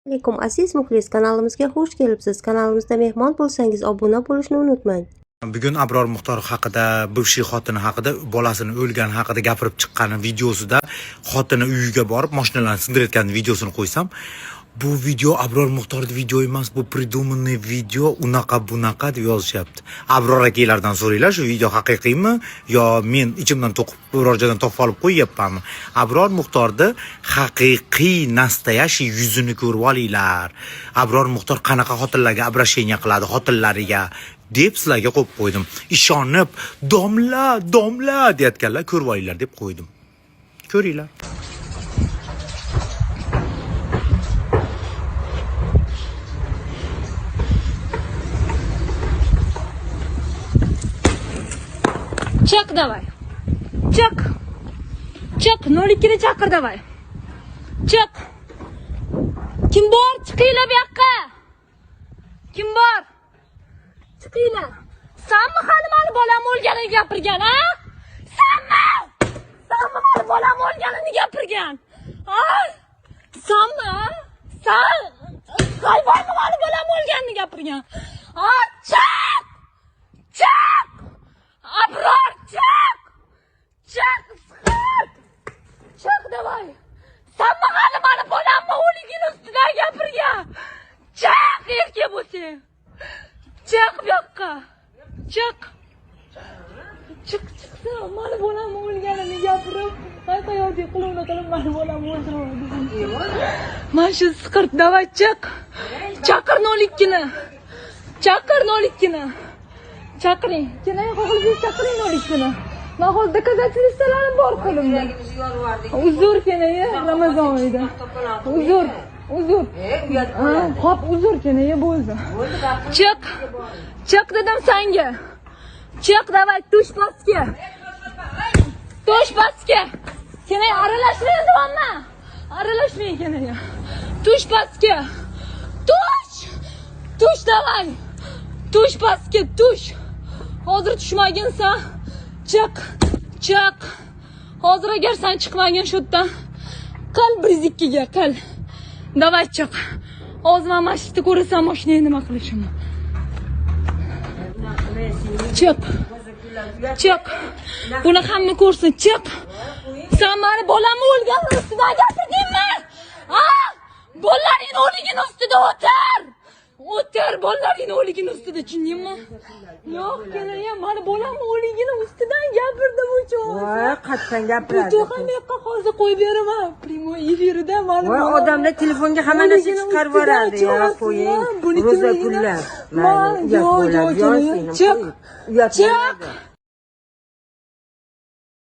Alaykum aziz muxlis, kanalimizga xush kelibsiz. Kanalimizda mehmon bo'lsangiz obuna bo'lishni unutmang. Bugun Abror Muxtor haqida, bivshiy xotini haqida, bolasini o'lgani haqida gapirib chiqqani videosida xotini uyiga borib mashinalarni sindirayotgan videosini qo'ysam, bu video Abror Muxtorning video emas, bu придуманный video, unaqa bunaqa deb yozishyapti. Abror akalardan so'raylar, shu video haqiqiymi yo men ichimdan to'qib birorjoydan topib olib qo'yyapmanmi? Abror Muxtorning haqiqiy nastoyashi yuzini ko'rib olinglar. Abror Muxtor qanaqa xotinlarga обращение qiladi, xotinlariga deb sizlarga qo'yib qo'ydim. Ishonib, domla deyotganlar ko'rib olinglar deb qo'ydim. Ko'ringlar. Чак давай. Чак. Чак, 02 chaqir давай. Чак. Kim bor? Chiqinglar bu yoqqa. Kim bor? Chiqinglar. Sanmi hali mani bolam o'lganini gapirgan, ha? Sanmi mani bolam o'lganini gapirgan. Ha? Sanmi? San? Hayvonmi mani bolam o'lganini gapirgan. Ha? Chak! Chak! Abror, чак! Чак, схат! Чак давай! Sanmi hali mani bolamni o'ligini ustidan gapirgan. Chaq erkak bo'lsang. Chaq bu yoqqa. Chaq. Chiqsa mani bolamni o'lganini gapirib, hayotga qulunni qilib mani bolamni o'ldiradi. Mana shu siqirt davay chaq. Chaqir 02ni. Chaqir 02ni. Chaqiring. Keling, xohlasangiz chaqiring 02ni. Men hozir doказательстволарым bor qo'limda. Uzr keling, Ramazon oyida. Uzr. Hop, uzr keling, bo'ldi. Chiq. Chiq dedim senga. Chiq, давай, tush pastga. Tush pastga. Keling, aralashmang deyapman. Aralashmang keling. Tush pastga. Tush давай. Tush pastga, tush. Hozir tushmaginsan. Chiq. Hozir agar sen chiqmagin shu yerdan, qil biznikiga, qil. Davay chiq. Hozir men masjidda ko'rasan, mashinani nima qilishim. Chiq. Buni hamma ko'rsin, chiq. Sen meni bolamni o'lganini ustidan gapirdingmi? Ha? Bolaring o'ligini ustida o'tir, bolaring o'ligini ustida, tushundingmi? Yo'q, keling, mani bolamni o'ligini ustidan gapirdi bu cho'g'i. Voy, qatdan gapiradi. Bu ham yoqqa hozir qo'yib beraman. Primo efirida mani. Voy, odamlar telefonga hamma narsa chiqarib yuboradi, ya, qo'ying. Ro'za pullar. Yo'q, chiq.